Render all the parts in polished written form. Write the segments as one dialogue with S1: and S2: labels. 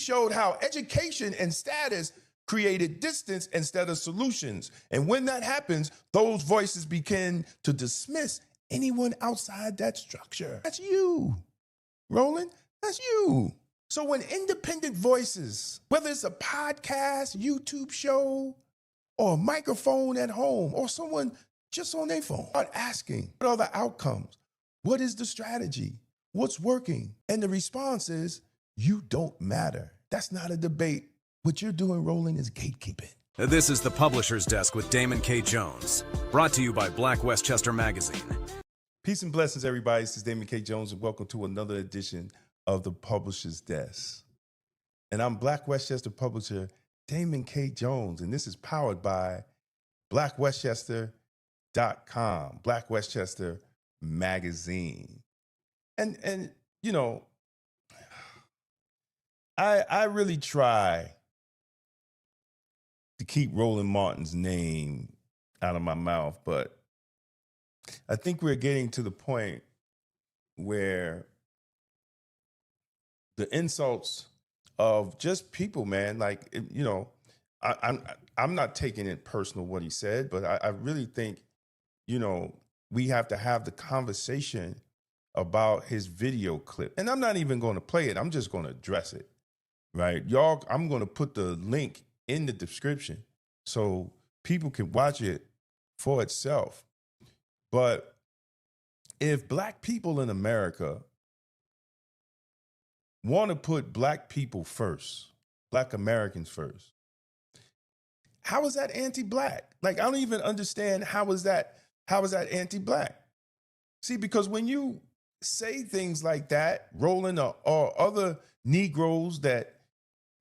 S1: showed how education and status created distance instead of solutions. And when that happens, those voices begin to dismiss anyone outside that structure. That's you, Roland. That's you. So when independent voices, whether it's a podcast, YouTube show, or a microphone at home, or someone just on their phone, start asking, what are the outcomes? What is the strategy? What's working? And the response is, you don't matter. That's not a debate. What you're doing, Roland, is gatekeeping.
S2: This is the Publisher's Desk with Damon K. Jones, brought to you by Black Westchester Magazine.
S1: Peace and blessings, everybody. This is Damon K. Jones, and welcome to another edition of the Publisher's Desk. And I'm Black Westchester publisher Damon K. Jones, and this is powered by blackwestchester.com, Black Westchester Magazine. And you know, I really try to keep Roland Martin's name out of my mouth, but I think we're getting to the point where the insults of just people, man, like, you know, I'm not taking it personal what he said, but I really think, you know, we have to have the conversation about his video clip. And I'm not even going to play it. I'm just going to address it, right? Y'all, I'm going to put the link in the description so people can watch it for itself. But if Black people in America want to put Black people first, Black Americans first, how is that anti-Black? Like, I don't even understand how is that anti-Black? See, because when you say things like that, Roland or other Negroes that,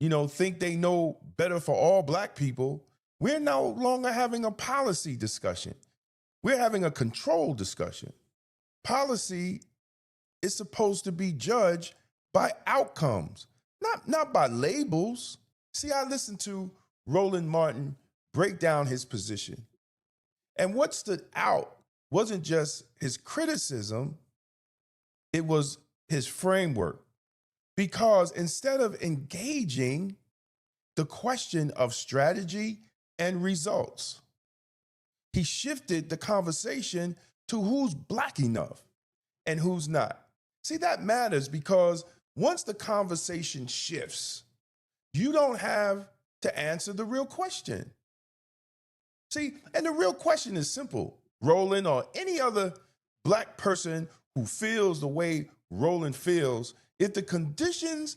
S1: you know, think they know better for all Black people, we're no longer having a policy discussion. We're having a control discussion. Policy is supposed to be judged by outcomes, not by labels. See, I listened to Roland Martin break down his position. And what stood out wasn't just his criticism, it was his framework. Because instead of engaging the question of strategy and results, he shifted the conversation to who's Black enough and who's not. See, that matters because once the conversation shifts, you don't have to answer the real question. See, and the real question is simple. Roland or any other Black person who feels the way Roland feels, if the conditions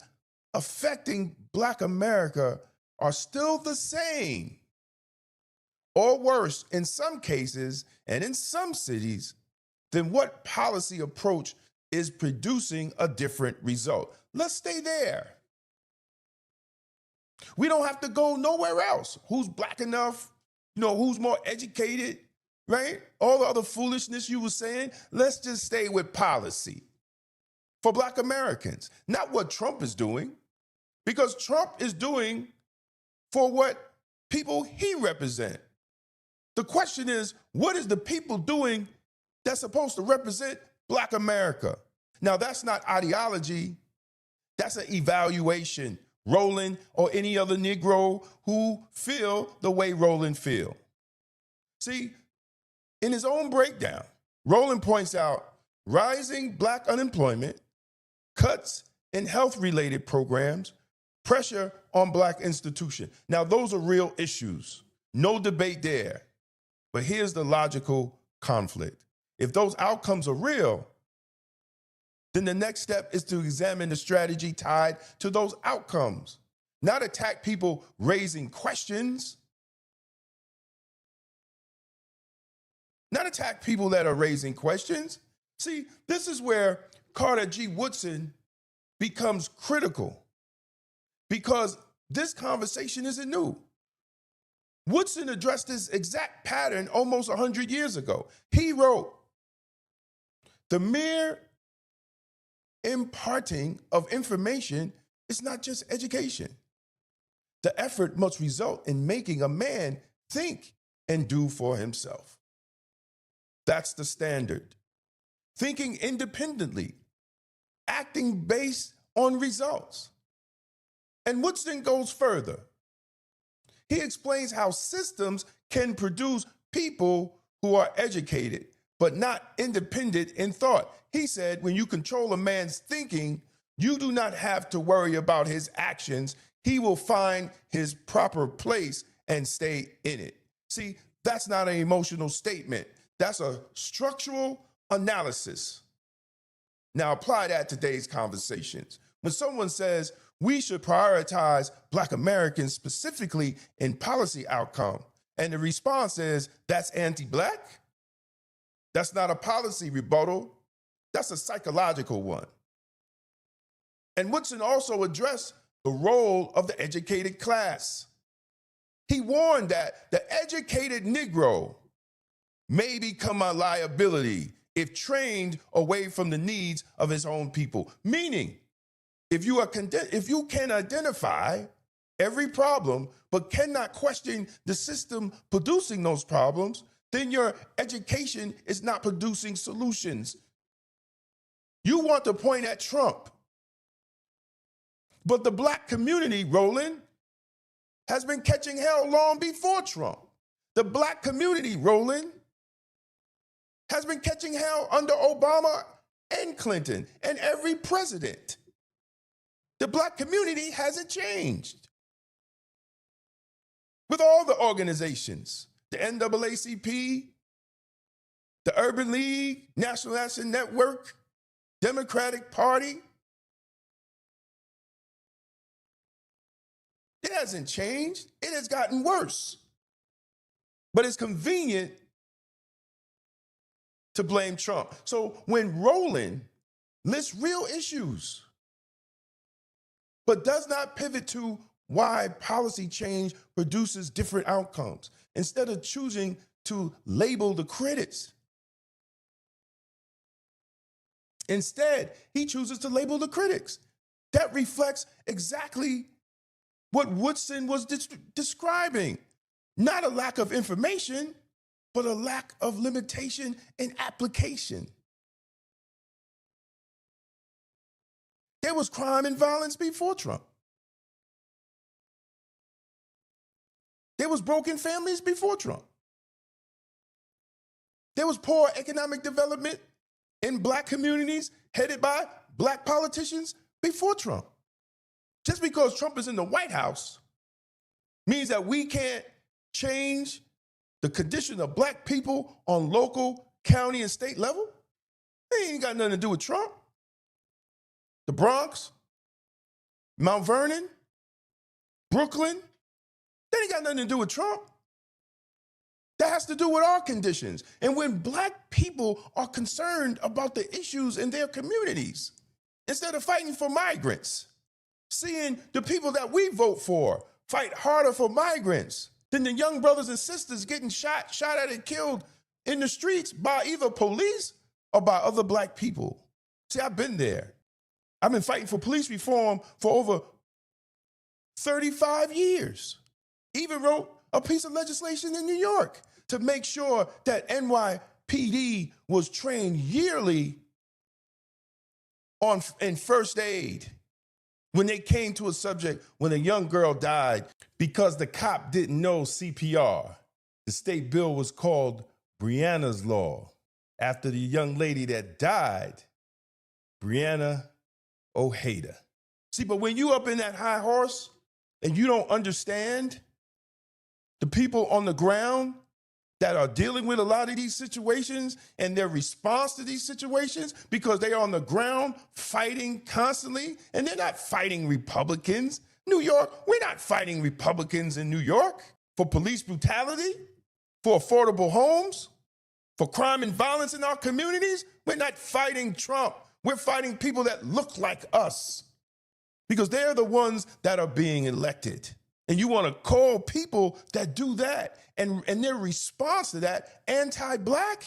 S1: affecting Black America are still the same or worse in some cases and in some cities, then what policy approach is producing a different result? Let's stay there. We don't have to go nowhere else. Who's Black enough? You know, who's more educated, right? All the other foolishness you were saying. Let's just stay with policy for Black Americans, not what Trump is doing, because Trump is doing for what people he represents. The question is, what is the people doing that's supposed to represent Black America? Now, that's not ideology. That's an evaluation. Roland or any other Negro who feel the way Roland feel. See, in his own breakdown, Roland points out rising Black unemployment, cuts in health-related programs, pressure on Black institutions. Now, those are real issues. No debate there. But here's the logical conflict. If those outcomes are real, then the next step is to examine the strategy tied to those outcomes, not attack people raising questions, not attack people that are raising questions. See, this is where Carter G. Woodson becomes critical because this conversation isn't new. Woodson addressed this exact pattern almost 100 years ago. He wrote, "The mere imparting of information is not just education. The effort must result in making a man think and do for himself." That's the standard. Thinking independently, acting based on results. And Woodson goes further. He explains how systems can produce people who are educated, but not independent in thought. He said, when you control a man's thinking, you do not have to worry about his actions. He will find his proper place and stay in it. See, that's not an emotional statement. That's a structural analysis. Now apply that to today's conversations. When someone says we should prioritize Black Americans specifically in policy outcome, and the response is that's anti-Black, that's not a policy rebuttal, that's a psychological one. And Woodson also addressed the role of the educated class. He warned that the educated Negro may become a liability if trained away from the needs of his own people. Meaning, if you can identify every problem but cannot question the system producing those problems, then your education is not producing solutions. You want to point at Trump. But the Black community, Roland, has been catching hell long before Trump. The Black community, Roland, has been catching hell under Obama and Clinton and every president. The Black community hasn't changed. With all the organizations, the NAACP, the Urban League, National Action Network, Democratic Party, it hasn't changed. It has gotten worse. But it's convenient to blame Trump. So when Roland lists real issues, but does not pivot to why policy change produces different outcomes, instead of choosing to label the critics, instead, he chooses to label the critics. That reflects exactly what Woodson was describing. Not a lack of information, but a lack of limitation and application. There was crime and violence before Trump. There was broken families before Trump. There was poor economic development in Black communities headed by Black politicians before Trump. Just because Trump is in the White House means that we can't change the condition of Black people on local, county, and state level? They ain't got nothing to do with Trump. The Bronx, Mount Vernon, Brooklyn, that ain't got nothing to do with Trump. That has to do with our conditions. And when Black people are concerned about the issues in their communities, instead of fighting for migrants, seeing the people that we vote for fight harder for migrants than the young brothers and sisters getting shot at and killed in the streets by either police or by other Black people. See, I've been there. I've been fighting for police reform for over 35 years. Even wrote a piece of legislation in New York to make sure that NYPD was trained yearly in first aid when they came to a subject when a young girl died because the cop didn't know CPR. The state bill was called Breonna's Law, after the young lady that died, Breonna Ojeda. See, but when you up in that high horse and you don't understand the people on the ground that are dealing with a lot of these situations and their response to these situations, because they are on the ground fighting constantly, and they're not fighting Republicans. New York, we're not fighting Republicans in New York for police brutality, for affordable homes, for crime and violence in our communities. We're not fighting Trump. We're fighting people that look like us because they're the ones that are being elected. And you want to call people that do that and their response to that anti-Black?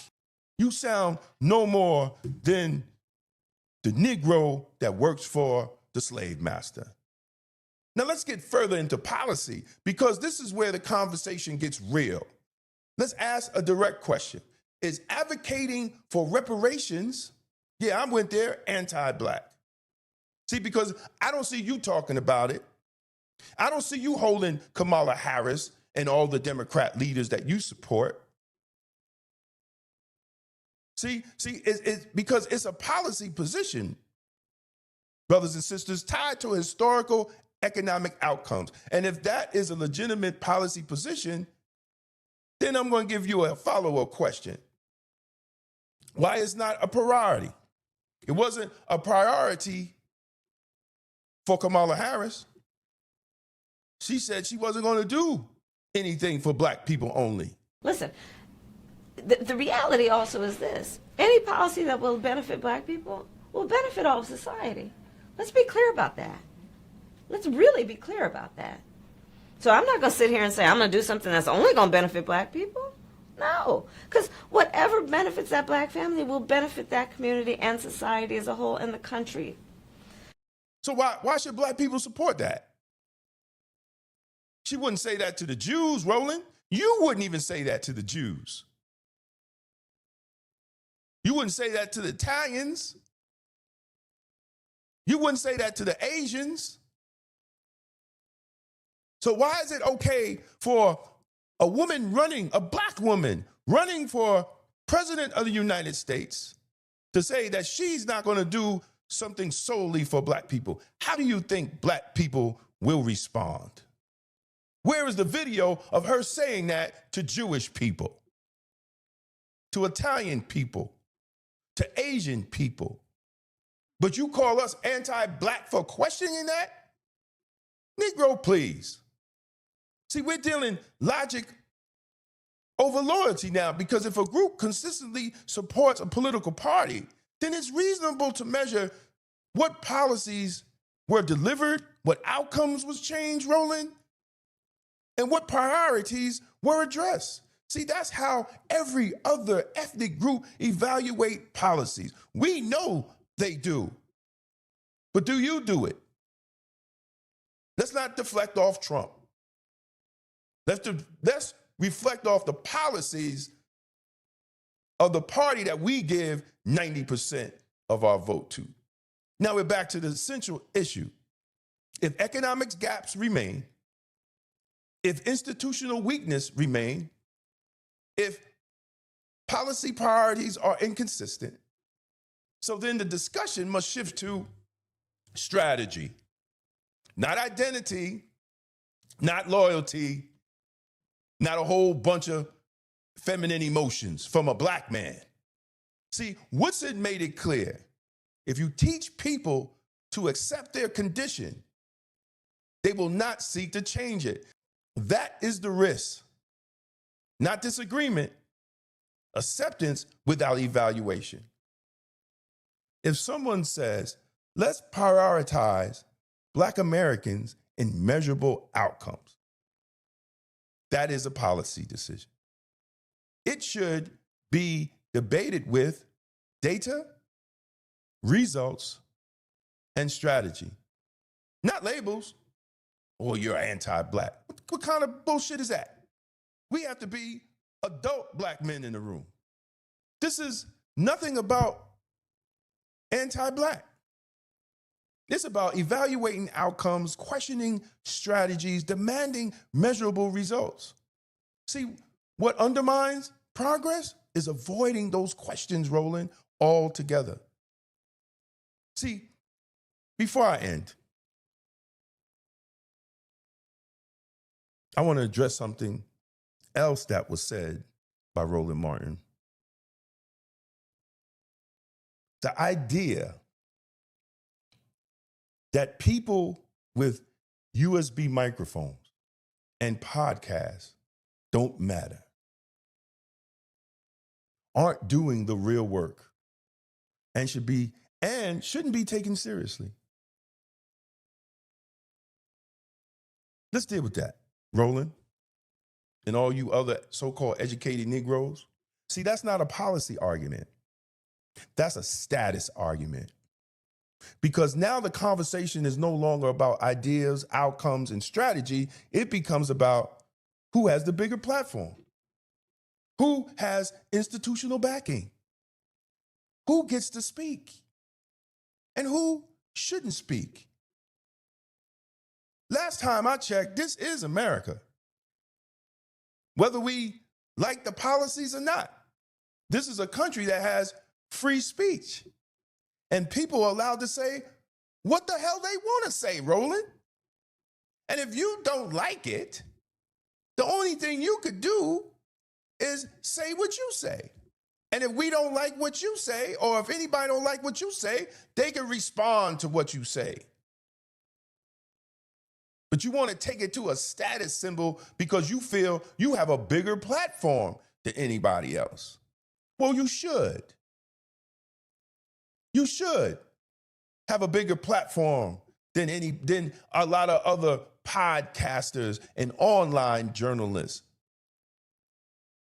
S1: You sound no more than the Negro that works for the slave master. Now let's get further into policy, because this is where the conversation gets real. Let's ask a direct question. Is advocating for reparations, yeah, I went there, anti-Black? See, because I don't see you talking about it. I don't see you holding Kamala Harris and all the Democrat leaders that you support. See, it's because it's a policy position, brothers and sisters, tied to historical economic outcomes. And if that is a legitimate policy position, then I'm going to give you a follow-up question. Why is not a priority? It wasn't a priority for Kamala Harris. She said she wasn't going to do anything for black people only.
S3: Listen, the reality also is this. Any policy that will benefit black people will benefit all of society. Let's be clear about that. Let's really be clear about that. So I'm not going to sit here and say I'm going to do something that's only going to benefit black people. No, because whatever benefits that black family will benefit that community and society as a whole and the country.
S1: So why should black people support that? She wouldn't say that to the Jews, Roland. You wouldn't even say that to the Jews. You wouldn't say that to the Italians. You wouldn't say that to the Asians. So why is it okay for a woman running, a black woman running for president of the United States, to say that she's not going to do something solely for black people? How do you think black people will respond? Where is the video of her saying that to Jewish people, to Italian people, to Asian people? But you call us anti-black for questioning that? Negro, please. See, we're dealing logic over loyalty now, because if a group consistently supports a political party, then it's reasonable to measure what policies were delivered, what outcomes was changed, Roland, and what priorities were addressed. See, that's how every other ethnic group evaluate policies. We know they do. But do you do it? Let's not deflect off Trump. Let's reflect off the policies of the party that we give 90% of our vote to. Now we're back to the central issue. If economic gaps remain, if institutional weakness remain, if policy priorities are inconsistent, so then the discussion must shift to strategy, not identity, not loyalty, not a whole bunch of feminine emotions from a black man. See, Woodson made it clear. If you teach people to accept their condition, they will not seek to change it. That is the risk. Not disagreement, acceptance without evaluation. If someone says, let's prioritize black Americans in measurable outcomes, that is a policy decision. It should be debated with data, results, and strategy, not labels. Oh, you're anti-black. What kind of bullshit is that? We have to be adult black men in the room. This is nothing about anti-black. It's about evaluating outcomes, questioning strategies, demanding measurable results. See, what undermines progress is avoiding those questions, Roland, altogether. See, before I end, I want to address something else that was said by Roland Martin. The idea that people with USB microphones and podcasts don't matter, aren't doing the real work, and shouldn't be taken seriously. Let's deal with that, Roland, and all you other so-called educated Negroes. See, that's not a policy argument. That's a status argument. Because now the conversation is no longer about ideas, outcomes, and strategy. It becomes about who has the bigger platform, who has institutional backing, who gets to speak, and who shouldn't speak. Last time I checked, this is America. Whether we like the policies or not, this is a country that has free speech. And people are allowed to say what the hell they want to say, Roland. And if you don't like it, the only thing you could do is say what you say. And if we don't like what you say, or if anybody don't like what you say, they can respond to what you say. But you want to take it to a status symbol because you feel you have a bigger platform than anybody else. Well, you should. You should have a bigger platform than a lot of other podcasters and online journalists.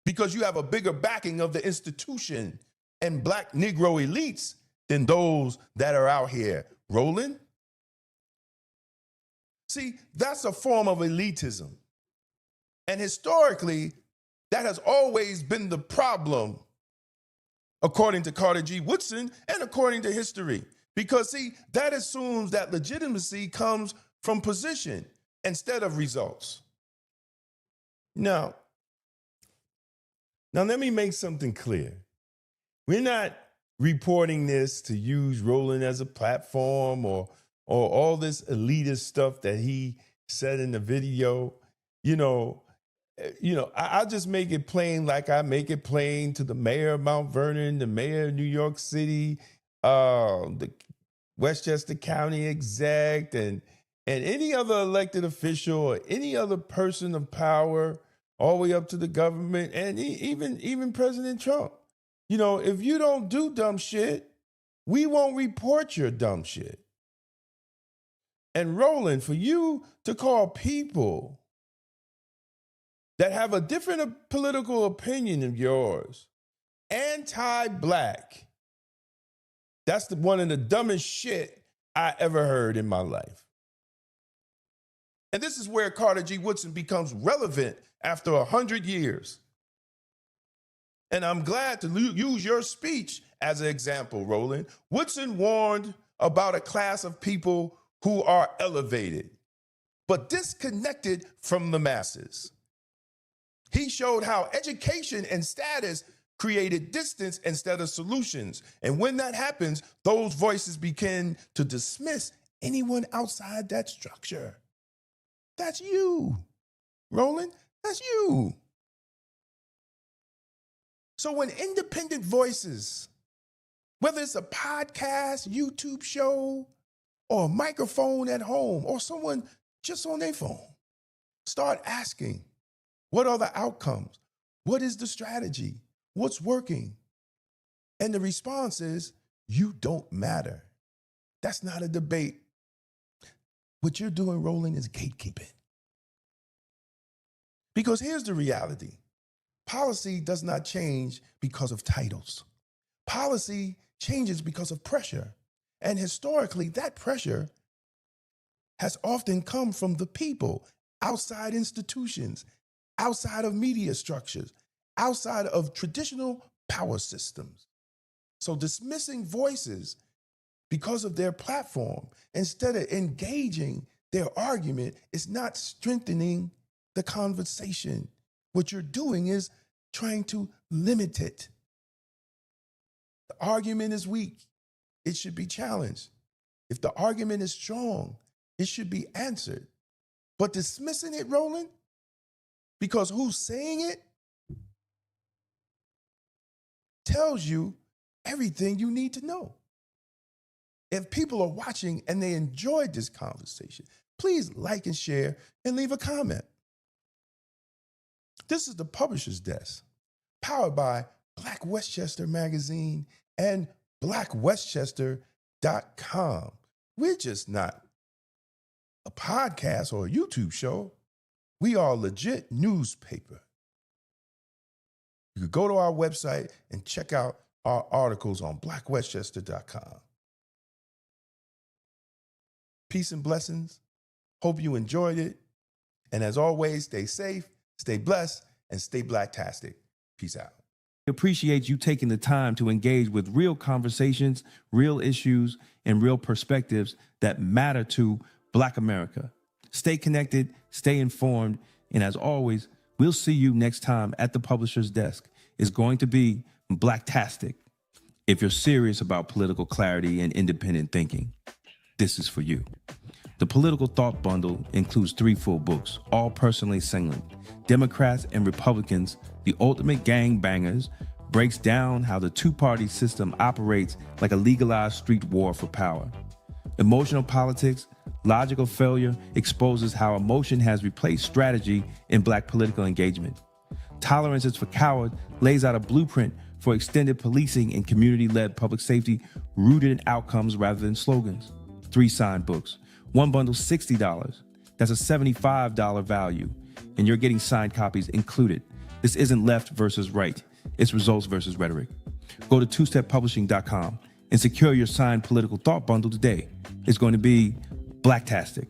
S1: Because you have a bigger backing of the institution and Black Negro elites than those that are out here. Roland? See, that's a form of elitism. And historically, that has always been the problem, according to Carter G. Woodson and according to history. Because, see, that assumes that legitimacy comes from position instead of results. Now, let me make something clear. We're not reporting this to use Roland as a platform or all this elitist stuff that he said in the video. I just make it plain like I make it plain to the mayor of Mount Vernon, the mayor of New York City, the Westchester County exec, and any other elected official or any other person of power, all the way up to the government and even President Trump. If you don't do dumb shit, we won't report your dumb shit. And Roland, for you to call people that have a different political opinion of yours anti-Black, that's one of the dumbest shit I ever heard in my life. And this is where Carter G. Woodson becomes relevant after 100 years. And I'm glad to use your speech as an example, Roland. Woodson warned about a class of people who are elevated, but disconnected from the masses. He showed how education and status created distance instead of solutions. And when that happens, those voices begin to dismiss anyone outside that structure. That's you, Roland. That's you. So when independent voices, whether it's a podcast, YouTube show, or a microphone at home, or someone just on their phone, start asking, what are the outcomes? What is the strategy? What's working? And the response is, you don't matter. That's not a debate. What you're doing, Roland, is gatekeeping. Because here's the reality. Policy does not change because of titles. Policy changes because of pressure. And historically, that pressure has often come from the people, outside institutions, outside of media structures, outside of traditional power systems. So dismissing voices because of their platform, instead of engaging their argument, is not strengthening the conversation. What you're doing is trying to limit it. The argument is weak. It should be challenged. If the argument is strong, it should be answered. But dismissing it, Roland, because who's saying it tells you everything you need to know. If people are watching and they enjoyed this conversation, please like and share and leave a comment. This is the Publisher's Desk, powered by Black Westchester Magazine and blackwestchester.com. We're just not a podcast or a YouTube show. We are a legit newspaper. You could go to our website and check out our articles on blackwestchester.com. Peace and blessings. Hope you enjoyed it. And as always, stay safe, stay blessed, and stay Blacktastic. Peace out.
S4: Appreciate you taking the time to engage with real conversations, real issues, and real perspectives that matter to Black America. Stay connected, stay informed, and as always, we'll see you next time at the publisher's desk. It's going to be Blacktastic. If you're serious about political clarity and independent thinking, this is for you. The Political Thought Bundle includes 3 full books, all personally singling. Democrats and Republicans, the Ultimate Gangbangers, breaks down how the two-party system operates like a legalized street war for power. Emotional Politics, Logical Failure exposes how emotion has replaced strategy in Black political engagement. Tolerance is for Coward lays out a blueprint for extended policing and community-led public safety rooted in outcomes rather than slogans. 3 signed books. One bundle, $60. That's a $75 value, and you're getting signed copies included. This isn't left versus right. It's results versus rhetoric. Go to twosteppublishing.com and secure your signed Political Thought Bundle today. It's going to be Blacktastic.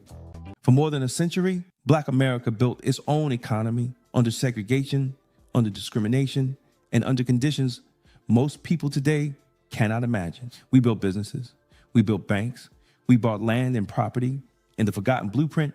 S4: For more than a century, Black America built its own economy under segregation, under discrimination, and under conditions most people today cannot imagine. We built businesses. We built banks. We bought land and property. In The Forgotten Blueprint,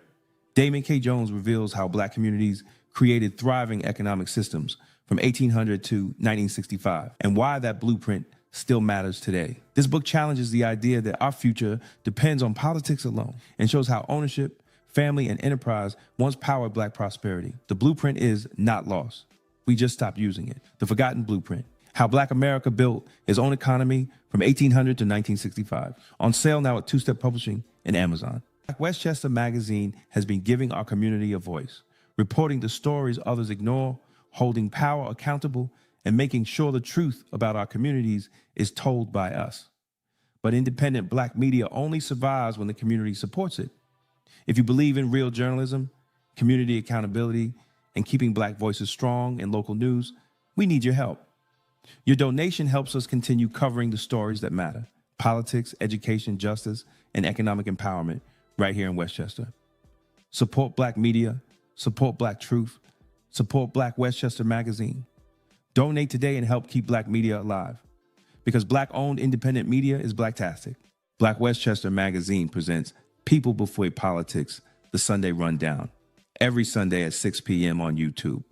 S4: Damon K. Jones reveals how Black communities created thriving economic systems from 1800 to 1965, and why that blueprint still matters today. This book challenges the idea that our future depends on politics alone and shows how ownership, family, and enterprise once powered Black prosperity. The blueprint is not lost. We just stopped using it. The Forgotten Blueprint, how Black America built its own economy from 1800 to 1965. On sale now at Two Step Publishing and Amazon. Black Westchester Magazine has been giving our community a voice, reporting the stories others ignore, holding power accountable, and making sure the truth about our communities is told by us. But independent Black media only survives when the community supports it. If you believe in real journalism, community accountability, and keeping Black voices strong in local news, we need your help. Your donation helps us continue covering the stories that matter: politics, education, justice, and economic empowerment right here in Westchester. Support Black media, support Black truth, support Black Westchester Magazine. Donate today and help keep Black media alive. Because Black-owned independent media is Blacktastic. Black Westchester Magazine presents People Before Politics, the Sunday Rundown, every Sunday at 6 p.m. on YouTube.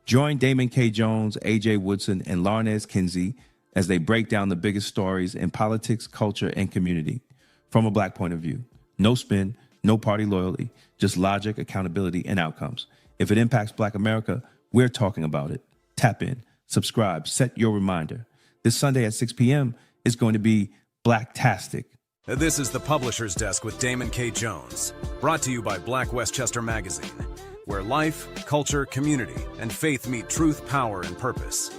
S4: Join Damon K. Jones, A.J. Woodson, and Larnez Kinsey as they break down the biggest stories in politics, culture, and community from a Black point of view. No spin, no party loyalty, just logic, accountability, and outcomes. If it impacts Black America, we're talking about it. Tap in, subscribe, set your reminder. This Sunday at 6 p.m. is going to be Blacktastic.
S2: This is the Publisher's Desk with Damon K. Jones, brought to you by Black Westchester Magazine, where life, culture, community, and faith meet truth, power, and purpose.